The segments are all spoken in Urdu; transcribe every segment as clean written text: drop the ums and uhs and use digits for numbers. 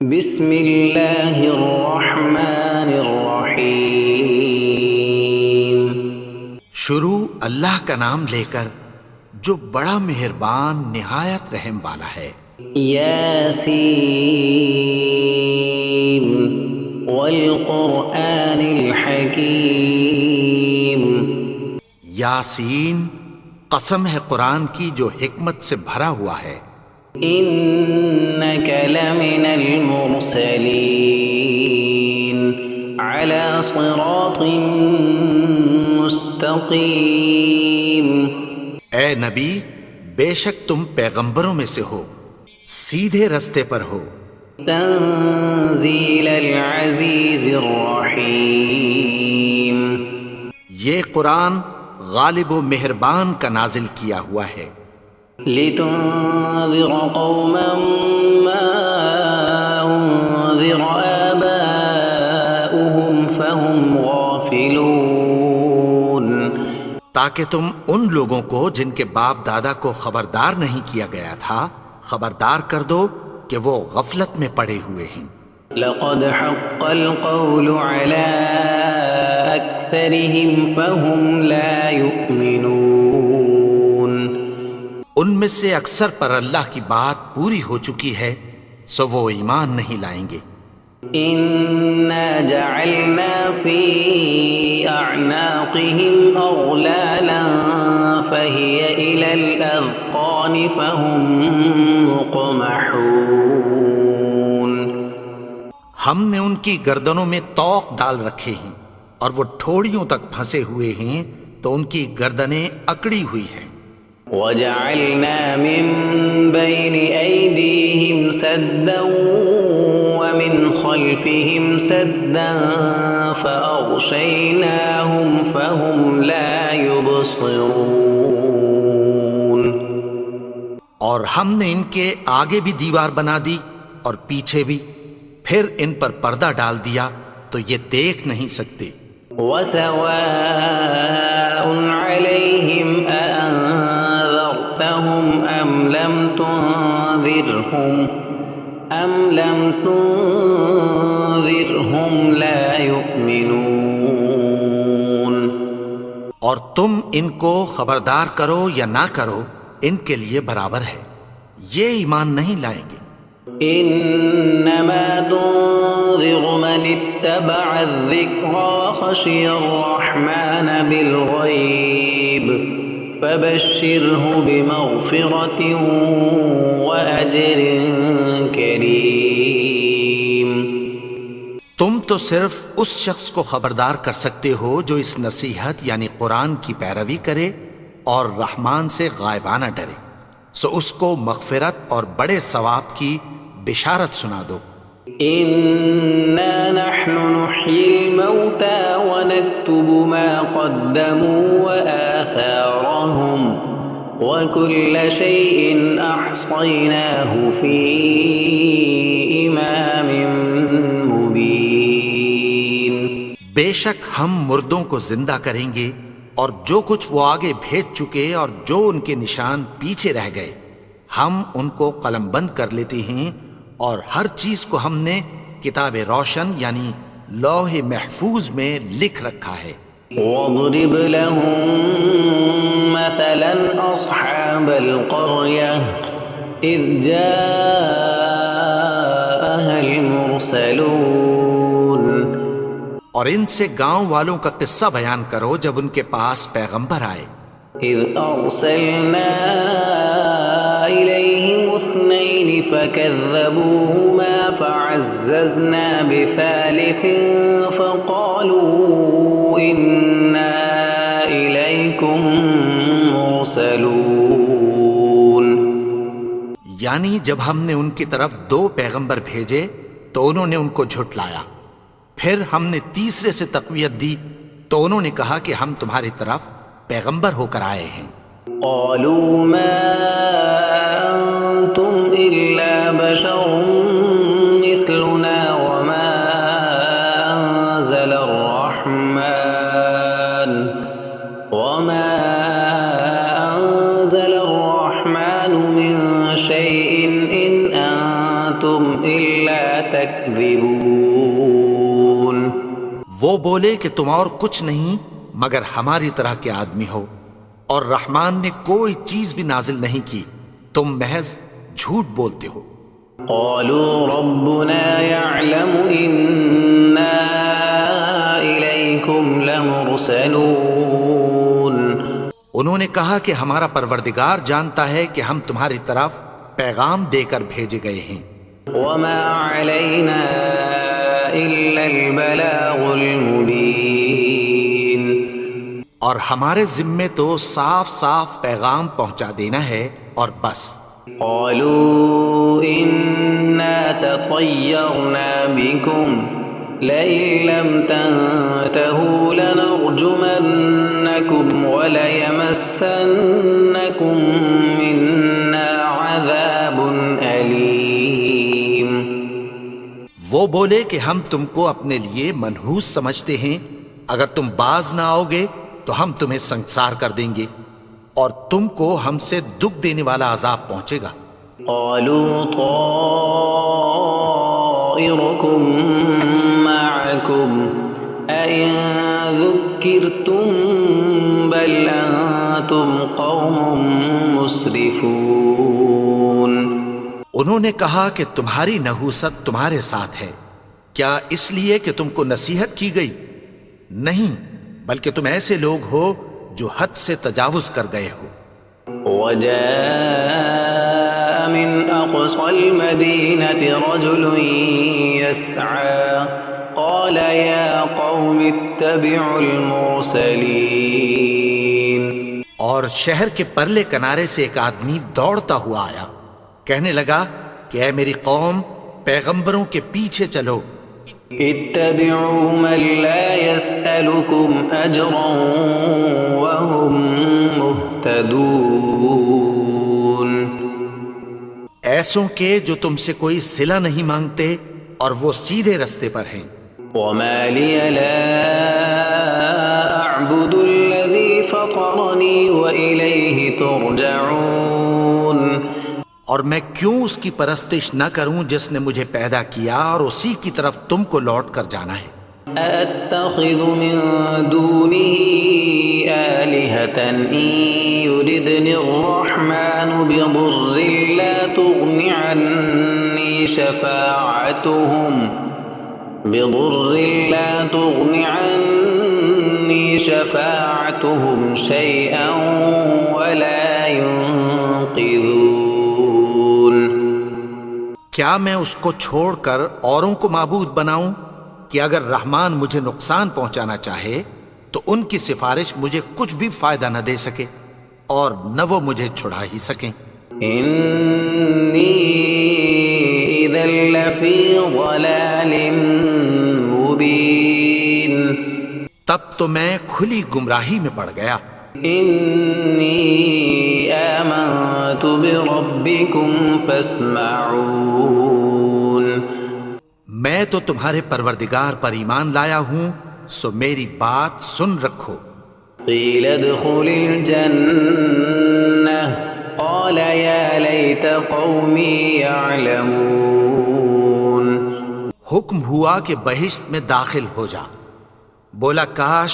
بسم اللہ الرحمن الرحیم۔ شروع اللہ کا نام لے کر جو بڑا مہربان نہایت رحم والا ہے۔ یاسین والقرآن الحکیم۔ یاسین، قسم ہے قرآن کی جو حکمت سے بھرا ہوا ہے۔ انک لمن المرسلین علی صراط مستقیم۔ اے نبی، بے شک تم پیغمبروں میں سے ہو، سیدھے رستے پر ہو۔ تنزیل العزیز الرحیم۔ یہ قرآن غالب و مہربان کا نازل کیا ہوا ہے۔ لتنذر قوما ما انذر آباؤهم فهم غافلون۔ تاکہ تم ان لوگوں کو جن کے باپ دادا کو خبردار نہیں کیا گیا تھا خبردار کر دو کہ وہ غفلت میں پڑے ہوئے ہیں۔ لقد حق القول على أكثرهم فهم لا يؤمنون۔ ان میں سے اکثر پر اللہ کی بات پوری ہو چکی ہے، سو وہ ایمان نہیں لائیں گے۔ إنا جعلنا في أعناقهم أغلالا فهي إلى الأذقان فهم مقمحون۔ ہم نے ان کی گردنوں میں طوق ڈال رکھے ہیں اور وہ ٹھوڑیوں تک پھنسے ہوئے ہیں، تو ان کی گردنیں اکڑی ہوئی ہیں۔ وجعلنا من بين أيديهم سدا ومن خلفهم سدا فأغشيناهم فهم لا يبصرون۔ اور ہم نے ان کے آگے بھی دیوار بنا دی اور پیچھے بھی، پھر ان پر پردہ ڈال دیا تو یہ دیکھ نہیں سکتے۔ وسواء عليهم أأنذرتهم أم لم تنذرهم لا يؤمنون۔ اور تم ان کو خبردار کرو یا نہ کرو، ان کے لیے برابر ہے، یہ ایمان نہیں لائیں گے۔ انما تنذر من اتبع الذکر وخشی الرحمن بالغیب فبشرہ بمغفرۃ واجر کریم۔ تم تو صرف اس شخص کو خبردار کر سکتے ہو جو اس نصیحت یعنی قرآن کی پیروی کرے اور رحمان سے غائبانہ ڈرے، سو اس کو مغفرت اور بڑے ثواب کی بشارت سنا دو۔ انا نحن نحيي الموتى ونكتب ما قدموا وآثارهم وكل شيء احصيناه في امام مبين۔ بے شک ہم مردوں کو زندہ کریں گے اور جو کچھ وہ آگے بھیج چکے اور جو ان کے نشان پیچھے رہ گئے ہم ان کو قلم بند کر لیتے ہیں، اور ہر چیز کو ہم نے کتاب روشن یعنی لوح محفوظ میں لکھ رکھا ہے۔ واضرب لهم مثلا اصحاب القرية اذ جاءها المرسلون۔ اور ان سے گاؤں والوں کا قصہ بیان کرو جب ان کے پاس پیغمبر آئے۔ اذ ارسلنا الیہم اثنین فکذبوہما فعززنا بثالث فقالوا انا الیکم مرسلون۔ یعنی جب ہم نے ان کی طرف 2 پیغمبر بھیجے تو انہوں نے ان کو جھٹلایا، پھر ہم نے تیسرے سے تقویت دی تو انہوں نے کہا کہ ہم تمہاری طرف پیغمبر ہو کر آئے ہیں۔ قالوا ما انتم الا بشر مثلنا وما انزل الرحمن من شيء ان انتم الا تكذبون وہ بولے کہ تم اور کچھ نہیں مگر ہماری طرح کے آدمی ہو، اور رحمان نے کوئی چیز بھی نازل نہیں کی، تم محض جھوٹ بولتے ہو۔ قالوا ربنا يعلم إنا إليكم لمرسلون انہوں نے کہا کہ ہمارا پروردگار جانتا ہے کہ ہم تمہاری طرف پیغام دے کر بھیجے گئے ہیں، وما علينا إلا البلاغ المبين اور ہمارے ذمے تو صاف صاف پیغام پہنچا دینا ہے اور بس۔ قالوا إنا تطيرنا بكم لئن لم تنتهوا لنرجمنكم وليمسنكم منا عذاب أليم وہ بولے کہ ہم تم کو اپنے لیے منحوس سمجھتے ہیں، اگر تم باز نہ آؤ گے تو ہم تمہیں سنگسار کر دیں گے اور تم کو ہم سے دکھ دینے والا عذاب پہنچے گا۔ قالوا طائركم معكم أئن ذكرتم بل أنتم قوم مسرفون انہوں نے کہا کہ تمہاری نحوست تمہارے ساتھ ہے، کیا اس لیے کہ تم کو نصیحت کی گئی؟ نہیں، بلکہ تم ایسے لوگ ہو جو حد سے تجاوز کر گئے ہو۔ وجاء من أقصى المدينة رجل يسعى قال يا قوم اتبعوا المرسلين اور شہر کے پرلے کنارے سے ایک آدمی دوڑتا ہوا آیا، کہنے لگا کہ اے میری قوم، پیغمبروں کے پیچھے چلو۔ اتبعوا من لا يسألكم أجرا وهم مهتدون ایسوں کے جو تم سے کوئی صلہ نہیں مانگتے اور وہ سیدھے رستے پر ہیں۔ وما لي لا أعبد الذي فطرني وإليه ترجعون اور میں کیوں اس کی پرستش نہ کروں جس نے مجھے پیدا کیا اور اسی کی طرف تم کو لوٹ کر جانا ہے۔ أأتخذ من دونه آلهة إن يردني الرحمن بضر لا تغن عني شفاعتهم شيئا ولا ينقذون کیا میں اس کو چھوڑ کر اوروں کو معبود بناؤں کہ اگر رحمان مجھے نقصان پہنچانا چاہے تو ان کی سفارش مجھے کچھ بھی فائدہ نہ دے سکے اور نہ وہ مجھے چھڑا ہی سکیں۔ إني إذا لفي ضلال مبين تب تو میں کھلی گمراہی میں پڑ گیا۔ إني آمنت بربكم فاسمعون میں تو تمہارے پروردگار پر ایمان لایا ہوں، سو میری بات سن رکھو۔ قيل ادخل الجنة قال يا ليت قومي يعلمون حکم ہوا کہ بہشت میں داخل ہو جا، بولا کاش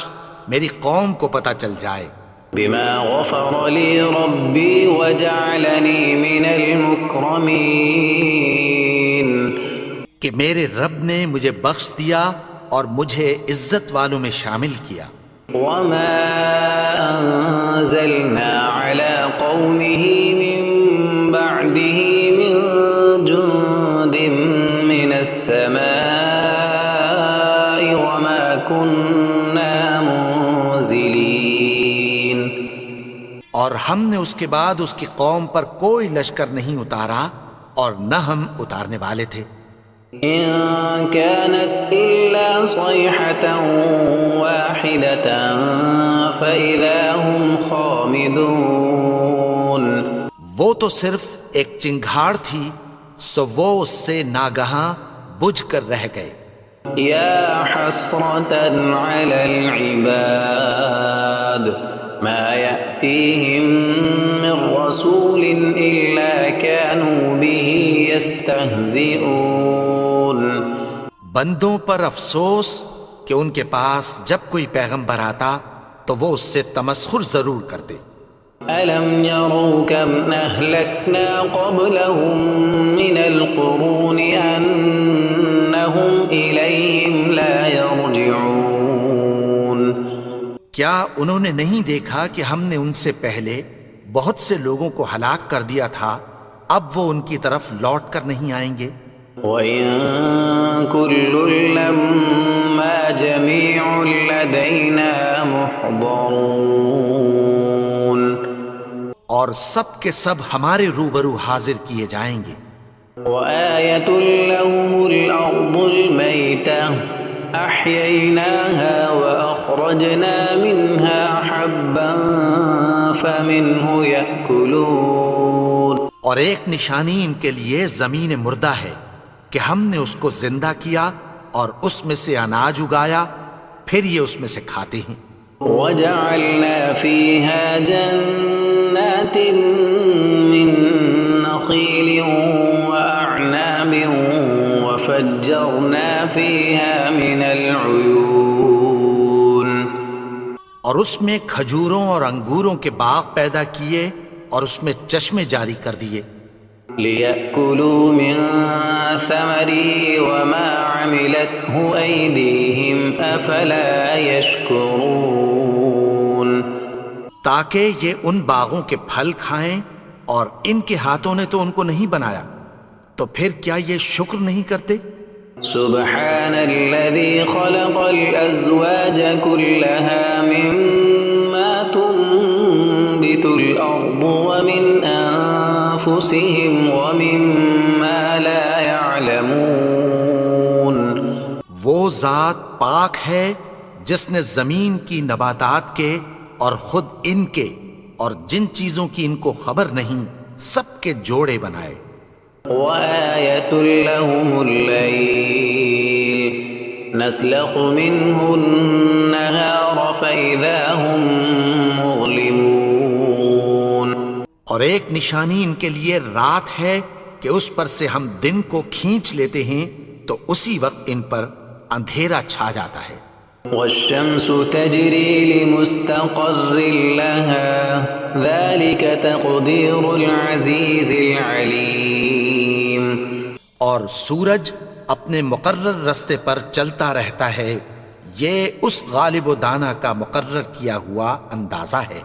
میری قوم کو پتہ چل جائے۔ بما غفر لي ربي وجعلني من المكرمين کہ میرے رب نے مجھے بخش دیا اور مجھے عزت والوں میں شامل کیا۔ وما أنزلنا على قومه من بعده من جند من السماء وما كنا منزلين اور ہم نے اس کے بعد اس کی قوم پر کوئی لشکر نہیں اتارا اور نہ ہم اتارنے والے تھے۔ إن كانت إلا صيحة واحدة فإذا هم خامدون وہ تو صرف ایک چنگھاڑ تھی، سو وہ اس سے ناگہاں بجھ کر رہ گئے۔ يا حسرة على العباد ما يأتيهم من رسول إلا كانوا به يستهزئون بندوں پر افسوس کہ ان کے پاس جب کوئی پیغمبر آتا تو وہ اس سے تمسخر ضرور کرتے۔ ألم يروا كم أهلكنا قبلهم من القرون أنهم إليهم لا يرجعون کیا انہوں نے نہیں دیکھا کہ ہم نے ان سے پہلے بہت سے لوگوں کو ہلاک کر دیا تھا، اب وہ ان کی طرف لوٹ کر نہیں آئیں گے؟ وَإِن كُلٌّ لَّمَّا جَمِيعٌ لَّدَيْنَا مُحْضَرُونَ اور سب کے سب ہمارے روبرو حاضر کیے جائیں گے۔ وَآيَةٌ لَّهُمُ الْأَرْضُ الْمَيْتَةُ أَحْيَيْنَاهَا وَأَخْرَجْنَا مِنْهَا حَبًّا فَمِنْهُ يَأْكُلُونَ اور ایک نشانی ان کے لیے زمین مردہ ہے کہ ہم نے اس کو زندہ کیا اور اس میں سے اناج اگایا، پھر یہ اس میں سے کھاتے ہیں۔ وَجَعَلْنَا فِيهَا جَنَّاتٍ مِّن نَّخِيلٍ وَأَعْنَابٍ وَفَجَّرْنَا فِيهَا مِنَ الْعُيُونِ اور اس میں کھجوروں اور انگوروں کے باغ پیدا کیے اور اس میں چشمے جاری کر دیے، لِيَأْكُلُوا مِن ثَمَرِهِ وَمَا عَمِلَتْهُ أَيْدِيهِمْ أَفَلَا يَشْكُرُونَ تاکہ یہ ان باغوں کے پھل کھائیں، اور ان کے ہاتھوں نے تو ان کو نہیں بنایا، تو پھر کیا یہ شکر نہیں کرتے؟ سبحان الذي خلق الأزواج كلها مما تنبت الأرض ومن أنفسهم ومما لا يعلمون وہ ذات پاک ہے جس نے زمین کی نباتات کے اور خود ان کے اور جن چیزوں کی ان کو خبر نہیں سب کے جوڑے بنائے۔ وآية لهم الليل نسلخ منه النهار فإذا هم مظلمون اور ایک نشانی ان کے لیے رات ہے کہ اس پر سے ہم دن کو کھینچ لیتے ہیں تو اسی وقت ان پر اندھیرا چھا جاتا ہے۔ والشمس تجري لمستقر لها ذلك تقدير العزيز العليم اور سورج اپنے مقرر رستے پر چلتا رہتا ہے، یہ اس غالب و دانا کا مقرر کیا ہوا اندازہ ہے۔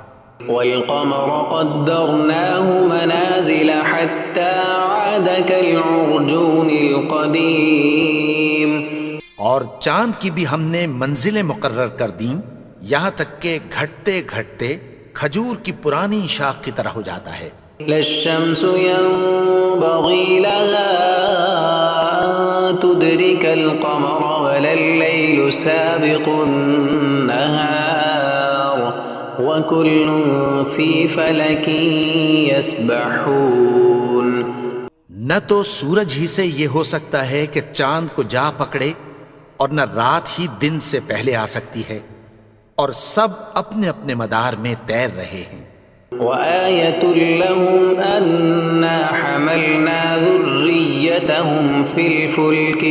والقمر قدرناه منازل حتى عاد كالعرجون القديم اور چاند کی بھی ہم نے منزلیں مقرر کر دیں، یہاں تک کہ گھٹتے گھٹتے کھجور کی پرانی شاخ کی طرح ہو جاتا ہے۔ لا الشمس ينبغي لها أن تدرك القمر ولا الليل سابق النهار وكل في فلك يسبحون نہ تو سورج ہی سے یہ ہو سکتا ہے کہ چاند کو جا پکڑے، اور نہ رات ہی دن سے پہلے آ سکتی ہے، اور سب اپنے اپنے مدار میں تیر رہے ہیں۔ وآية لهم أنا حملنا ذريتهم في الفلك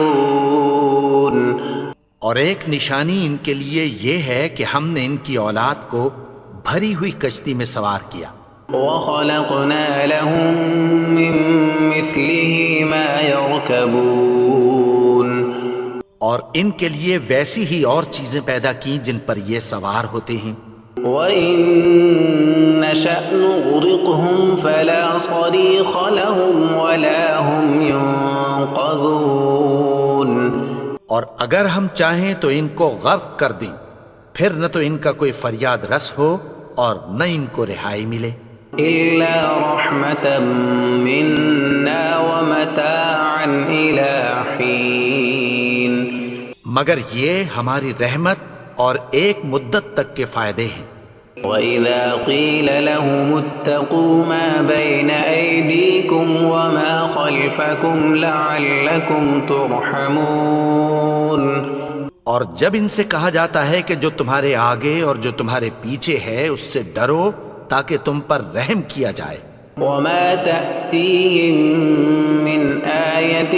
المشحون اور ایک نشانی ان کے لیے یہ ہے کہ ہم نے ان کی اولاد کو بھری ہوئی کشتی میں سوار کیا، وخلقنا لهم من مثله ما يركبون اور ان کے لیے ویسی ہی اور چیزیں پیدا کی جن پر یہ سوار ہوتے ہیں۔ وَإِن نَّشَأْ نُغْرِقْهُمْ فَلَا صَرِيخَ لَهُمْ وَلَا هُمْ يُنقَذُونَ اور اگر ہم چاہیں تو ان کو غرق کر دیں، پھر نہ تو ان کا کوئی فریاد رس ہو اور نہ ان کو رہائی ملے۔ إِلَّا رَحْمَةً مِّنَّا وَمَتَاعًا إِلَىٰ حِينٍ مگر یہ ہماری رحمت اور ایک مدت تک کے فائدے ہیں۔ وَإِذَا قِيلَ لَهُمُ اتَّقُوا مَا بَيْنَ أَيْدِيكُمْ وَمَا خَلْفَكُمْ لَعَلَّكُمْ تُرْحَمُونَ اور جب ان سے کہا جاتا ہے کہ جو تمہارے آگے اور جو تمہارے پیچھے ہے اس سے ڈرو تاکہ تم پر رحم کیا جائے۔ وما تأتيهم من آية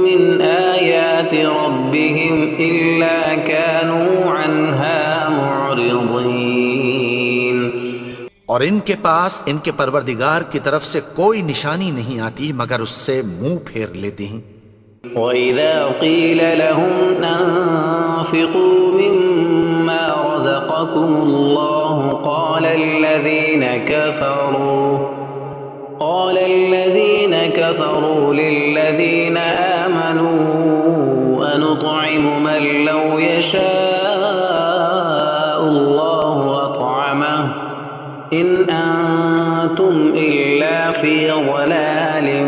من آيات ربهم إلا كانوا عنها معرضين۔ اور ان کے پاس ان کے پروردگار کی طرف سے کوئی نشانی نہیں آتی مگر اس سے منہ پھیر لیتے ہیں۔ وَإِذَا قِيلَ لَهُمْ أَنفِقُوا مِمَّا رَزَقَكُمُ اللَّهُ قَالَ الَّذِينَ كَفَرُوا لِلَّذِينَ آمَنُوا أَنُطْعِمُ مَن لَّوْ يَشَاءُ اللَّهُ أَطْعَمَهُ إِنْ أَنتُمْ إِلَّا فِي ضَلَالٍ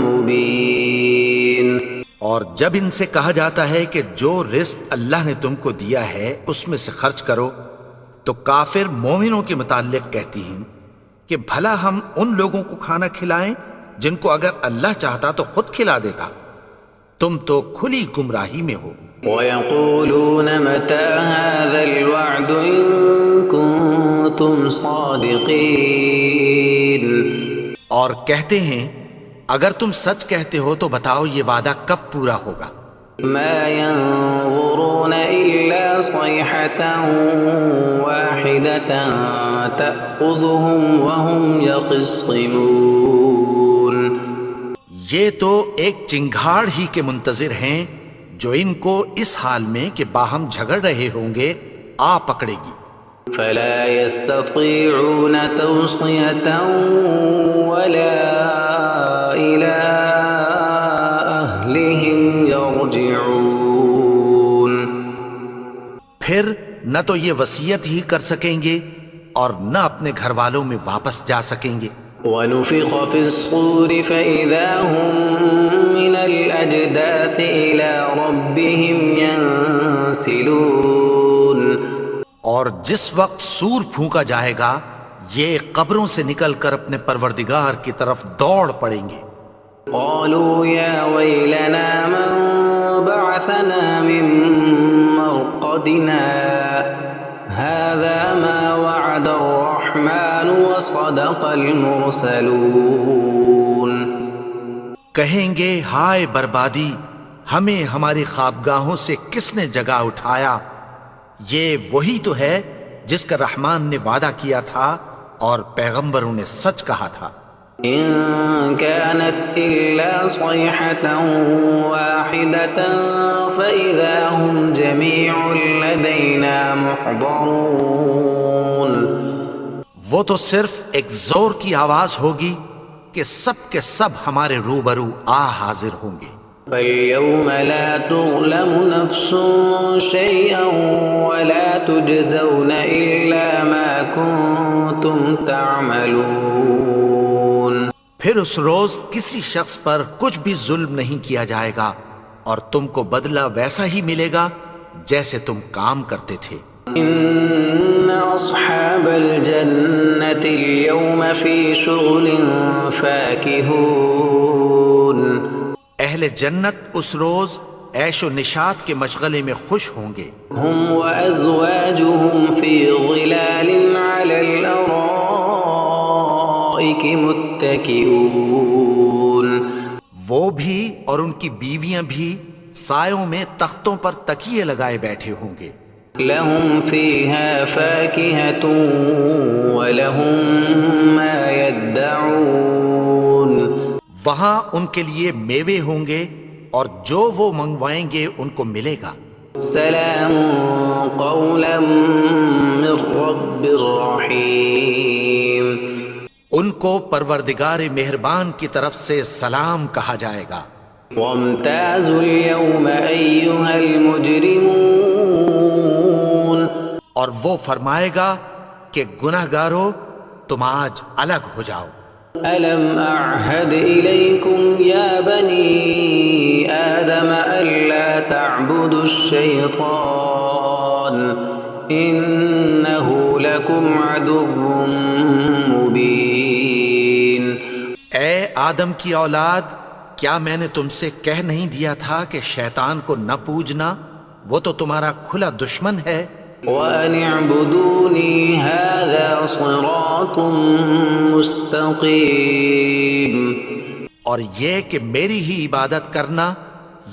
مُّبِينٍ۔ اور جب ان سے کہا جاتا ہے کہ جو رزق اللہ نے تم کو دیا ہے اس میں سے خرچ کرو، تو کافر مومنوں کے متعلق کہتی ہیں کہ بھلا ہم ان لوگوں کو کھانا کھلائیں جن کو اگر اللہ چاہتا تو خود کھلا دیتا، تم تو کھلی گمراہی میں ہو۔ وَيَقُولُونَ مَتَى هَذَا الْوَعْدُ إِن كُنتُمْ صَادِقِينَ۔ اور کہتے ہیں اگر تم سچ کہتے ہو تو بتاؤ یہ وعدہ کب پورا ہوگا؟ مَا يَنظُرُونَ إِلَّا صَيْحَةً وَاحِدَةً تَأْخُذُهُمْ وَهُمْ يَخِصِّمُونَ۔ یہ تو ایک چنگھاڑ ہی کے منتظر ہیں جو ان کو اس حال میں کہ باہم جھگڑ رہے ہوں گے آ پکڑے گی۔ فَلَا يَسْتَطِيعُونَ تَوْصِيَةً وَلَا إِلَىٰ أَهْلِهِمْ يَرْجِعُونَ۔ پھر نہ تو یہ وصیت ہی کر سکیں گے اور نہ اپنے گھر والوں میں واپس جا سکیں گے۔ وَنُفِخَ فِي الصُّورِ فَإِذَا هُم مِّنَ الْأَجْدَاثِ إِلَىٰ رَبِّهِمْ يَنسِلُونَ۔ اور جس وقت سور پھونکا جائے گا یہ قبروں سے نکل کر اپنے پروردگار کی طرف دوڑ پڑیں گے۔ قالوا يا ويلنا من بعثنا من مرقدنا هذا ما وعد الرحمن وصدق المرسلون۔ کہیں گے ہائے بربادی، ہمیں ہماری خوابگاہوں سے کس نے جگا اٹھایا؟ یہ وہی تو ہے جس کا رحمان نے وعدہ کیا تھا اور پیغمبروں نے سچ کہا تھا۔ إن كانت إلا صيحة واحدة فإذا هم جميع لدينا محضرون۔ وہ تو صرف ایک زور کی آواز ہوگی کہ سب کے سب ہمارے روبرو حاضر ہوں گے۔ فَالْيَوْمَ لَا تُظْلَمُ نَفْسٌ شَيْئًا وَلَا تُجْزَوْنَ إِلَّا مَا كُنتُمْ تَعْمَلُونَ۔ پھر اس روز کسی شخص پر کچھ بھی ظلم نہیں کیا جائے گا اور تم کو بدلہ ویسا ہی ملے گا جیسے تم کام کرتے تھے۔ إِنَّ أَصْحَابَ الْجَنَّةِ الْيَوْمَ فِي شُغُلٍ فَاكِهُونَ۔ اہل جنت اس روز عیش و نشاط کے مشغلے میں خوش ہوں گے۔ هُمْ وَأَزْوَاجُهُمْ فِي ظِلَالٍ عَلَى الْأَرَائِكِ مُتَّكِئُونَ۔ وہ بھی اور ان کی بیویاں بھی سایوں میں تختوں پر تکیے لگائے بیٹھے ہوں گے۔ لَهُمْ فِيهَا فَاكِهَةٌ وَلَهُمْ مَا يَدَّعُونَ۔ وہاں ان کے لیے میوے ہوں گے اور جو وہ منگوائیں گے ان کو ملے گا۔ سلام قولا من رب رحیم۔ ان کو پروردگار مہربان کی طرف سے سلام کہا جائے گا۔ وامتازوا اليوم ایھا المجرمون۔ اور وہ فرمائے گا کہ گنہگارو تم آج الگ ہو جاؤ۔ ألم أعهد إليكم يا بني آدم ألا تعبدوا الشيطان إنه لكم عدو مبين۔ اے آدم کی اولاد، کیا میں نے تم سے کہہ نہیں دیا تھا کہ شیطان کو نہ پوجنا؟ وہ تو تمہارا کھلا دشمن ہے. وَأَنِ اعْبُدُونِي هَذَا صِرَاطٌ مُسْتَقِيمٌ. اور یہ کہ میری ہی عبادت کرنا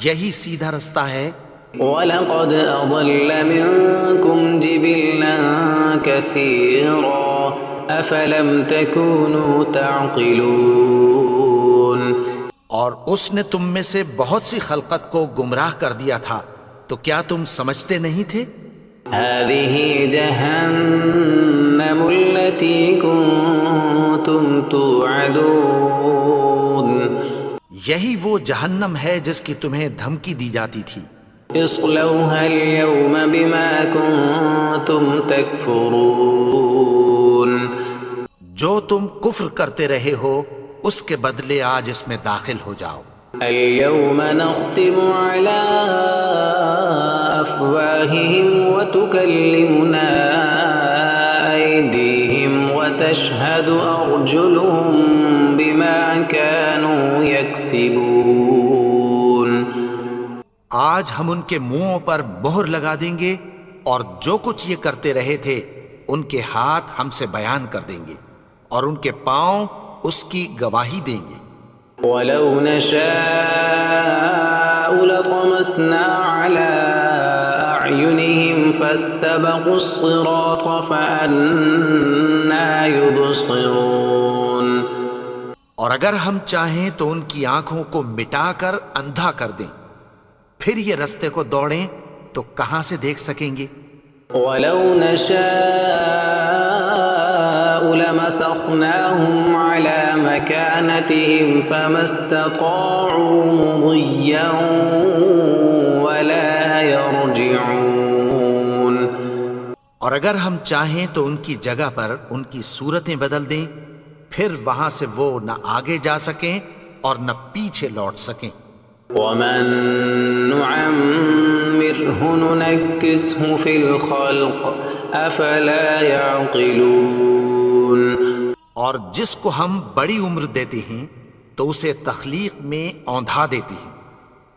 یہی سیدھا رستہ ہے. وَلَقَدْ أَضَلَّ مِنكُمْ جِبِلًّا كَثِيرًا أَفَلَمْ تَكُونُوا تَعْقِلُونَ. اور اس نے تم میں سے بہت سی خلقت کو گمراہ کر دیا تھا، تو کیا تم سمجھتے نہیں تھے؟ هَذِهِ جَهَنَّمُ الَّتِي كُنتُمْ تُوعَدُونَ. یہی وہ جہنم ہے جس کی تمہیں دھمکی دی جاتی تھی. اصلوها اليوم بما كنتم تكفرون. جو تم کفر کرتے رہے ہو اس کے بدلے آج اس میں داخل ہو جاؤ. اليوم نختم على أفواههم وتكلمنا أيديهم وتشهد أرجلهم بما كانوا يكسبون. آج ہم ان کے منہوں پر مہر لگا دیں گے اور جو کچھ یہ کرتے رہے تھے ان کے ہاتھ ہم سے بیان کر دیں گے اور ان کے پاؤں اس کی گواہی دیں گے. وَلَوْ نَشَاءُ لَطَمَسْنَا عَلَىٰ أَعْيُنِهِمْ فَاسْتَبَقُوا الصِّرَاطَ فَأَنَّىٰ يُبْصِرُونَ. اور اگر ہم چاہیں تو ان کی آنکھوں کو مٹا کر اندھا کر دیں، پھر یہ رستے کو دوڑیں تو کہاں سے دیکھ سکیں گے؟ وَلَوْ نَشَاءُ لَمَسَخْنَاهُمْ عَلَىٰ مَكَانَتِهِمْ فَمَا اسْتَطَاعُوا مُضِيًّا وَلَا يَرْجِعُونَ. اور اگر ہم چاہیں تو ان کی جگہ پر ان کی صورتیں بدل دیں، پھر وہاں سے وہ نہ آگے جا سکیں اور نہ پیچھے لوٹ سکیں. وَمَن نُعَمِّرْهُ نُنَكِّسْهُ فِي الْخَلْقِ أَفَلَا يَعْقِلُونَ. اور جس کو ہم بڑی عمر دیتے ہیں تو اسے تخلیق میں اوندھا دیتے ہیں،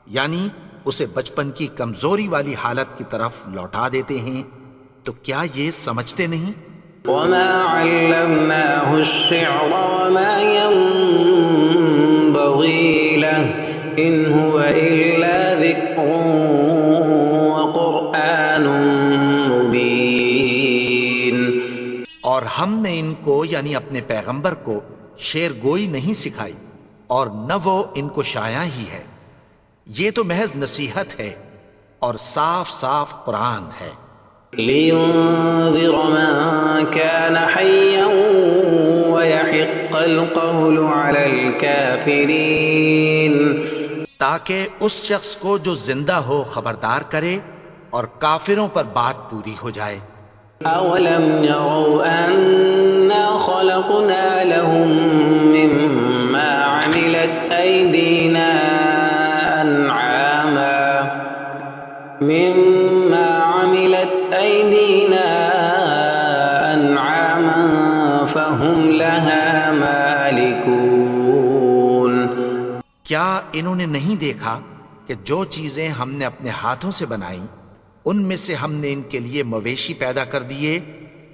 یعنی اسے بچپن کی کمزوری والی حالت کی طرف لوٹا دیتے ہیں. تو کیا یہ سمجھتے نہیں؟ وَمَا عَلَّمْنَاهُ الشِّعْرَ وَمَا يَنبَغِي لَهُ إِنْ هُوَ إِلَّا ذِكْرٌ وَقُرْآنٌ مُبِينٌ. اور ہم نے ان کو یعنی اپنے پیغمبر کو شعر گوئی نہیں سکھائی اور نہ وہ ان کو شایع ہی ہے. یہ تو محض نصیحت ہے اور صاف صاف قرآن ہے. لِيُنذِرَ مَن كَانَ حَيًّا وَيَحِقَّ الْقَوْلُ عَلَى الْكَافِرِينَ. تاکہ اس شخص کو جو زندہ ہو خبردار کرے اور کافروں پر بات پوری ہو جائے. أَوَلَمْ يَرَوْا أَنَّا خَلَقْنَا لَهُم مِّمَّا عَمِلَتْ أَيْدِينَا أَنْعَامًا فَهُمْ لَهَا مَالِكُونَ. کیا انہوں نے نہیں دیکھا کہ جو چیزیں ہم نے اپنے ہاتھوں سے بنائیں ان میں سے ہم نے ان کے لیے مویشی پیدا کر دیے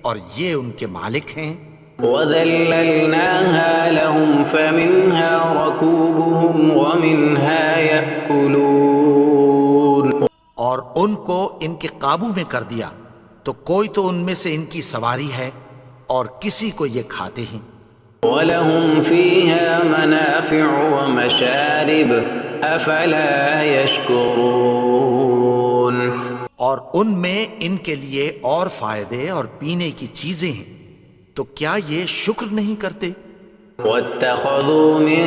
اور یہ ان کے مالک ہیں. وَذَلَّلْنَاهَا لَهُمْ فَمِنْهَا رَكُوبُهُمْ وَمِنْهَا يَأْكُلُونَ. اور ان کو ان کے قابو میں کر دیا تو کوئی تو ان میں سے ان کی سواری ہے اور کسی کو یہ کھاتے ہیں. وَلَهُمْ فِيهَا مَنَافِعُ وَمَشَارِبُ أَفَلَا يَشْكُرُونَ. اور ان میں ان کے لیے اور فائدے اور پینے کی چیزیں ہیں، تو کیا یہ شکر نہیں کرتے؟ وَاتَّخَذُوا مِن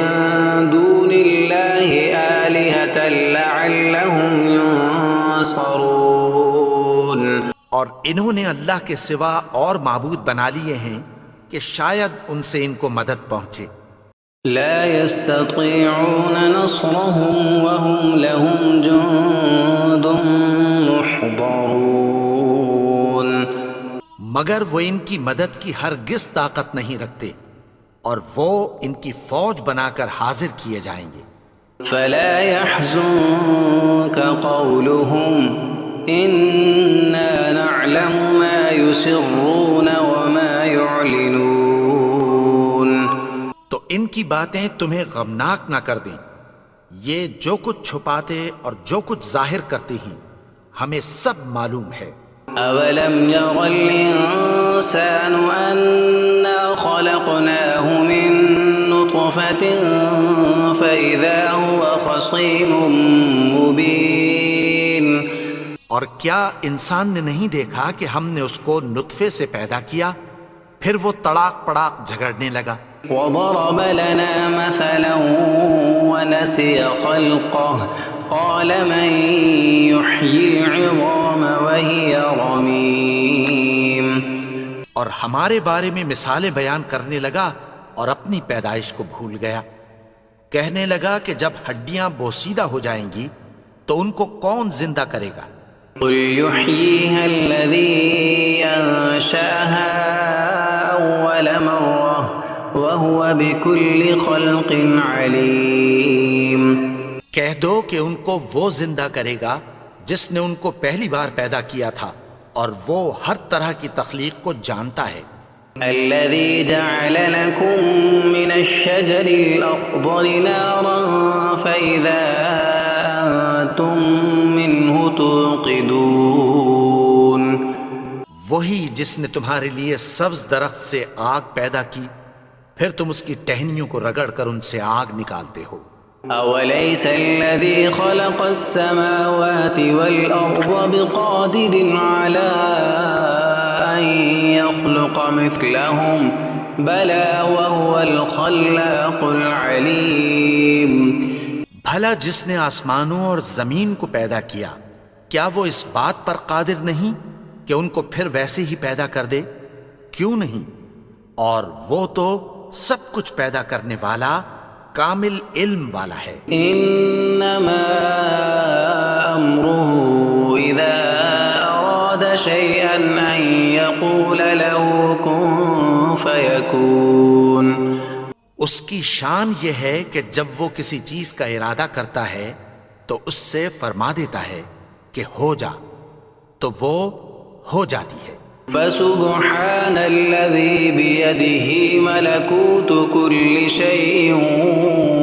دُونِ اللَّهِ آلِهَةً لَعَلَّهُمْ يُنصَرُونَ. اور انہوں نے اللہ کے سوا اور معبود بنا لیے ہیں کہ شاید ان سے ان کو مدد پہنچے. لا يستطيعون نصرهم وهم لهم جند محضرون. مگر وہ ان کی مدد کی ہرگز طاقت نہیں رکھتے اور وہ ان کی فوج بنا کر حاضر کیے جائیں گے. فلا يحزنك قولهم إنا نعلم ما يسرون وما يعلنون. تو ان کی باتیں تمہیں غمناک نہ کر دیں، یہ جو کچھ چھپاتے اور جو کچھ ظاہر کرتے ہیں ہمیں سب معلوم ہے۔ أولم ير الإنسان أنا خلقناه من نطفة فإذا هو خصيم مبين. اور کیا انسان نے نہیں دیکھا کہ ہم نے اس کو نطفے سے پیدا کیا پھر وہ تڑاک پڑاک جھگڑنے لگا۔ وضرب لنا مثلا ونسي خلقه قال من يحيي العظام وهي رميم. اور ہمارے بارے میں مثالیں بیان کرنے لگا اور اپنی پیدائش کو بھول گیا، کہنے لگا کہ جب ہڈیاں بوسیدہ ہو جائیں گی تو ان کو کون زندہ کرے گا؟ قل يحييها الذي أنشأها أول مرة وهو بكل خلق عليم. کہہ دو کہ ان کو وہ زندہ کرے گا جس نے ان کو پہلی بار پیدا کیا تھا اور وہ ہر طرح کی تخلیق کو جانتا ہے۔ الذي جعل لكم من الشجر الأخضر نارا فإذا أنتم منه توقدون. وہی جس نے تمہارے لیے سبز درخت سے آگ پیدا کی پھر تم اس کی ٹہنیوں کو رگڑ کر ان سے آگ نکالتے ہو۔ أوليس الذي خلق السماوات والأرض بقادر على أن يخلق مثلهم بلى وهو الخلاق العليم. بھلا جس نے آسمانوں اور زمین کو پیدا کیا کیا وہ اس بات پر قادر نہیں کہ ان کو پھر ویسے ہی پیدا کر دے؟ کیوں نہیں؟ اور وہ تو سب کچھ پیدا کرنے والا کامل علم والا ہے۔ إنما أمره إذا أراد شيئا أن يقول له كن فيكون. اس کی شان یہ ہے کہ جب وہ کسی چیز کا ارادہ کرتا ہے تو اس سے فرما دیتا ہے کہ ہو جا، تو وہ ہو جاتی ہے۔ فسبحان الذي بيده ملكوت كل شيء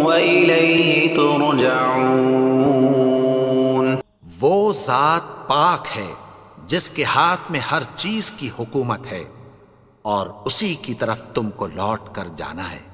وإليه ترجعون. وہ ذات پاک ہے جس کے ہاتھ میں ہر چیز کی حکومت ہے اور اسی کی طرف تم کو لوٹ کر جانا ہے۔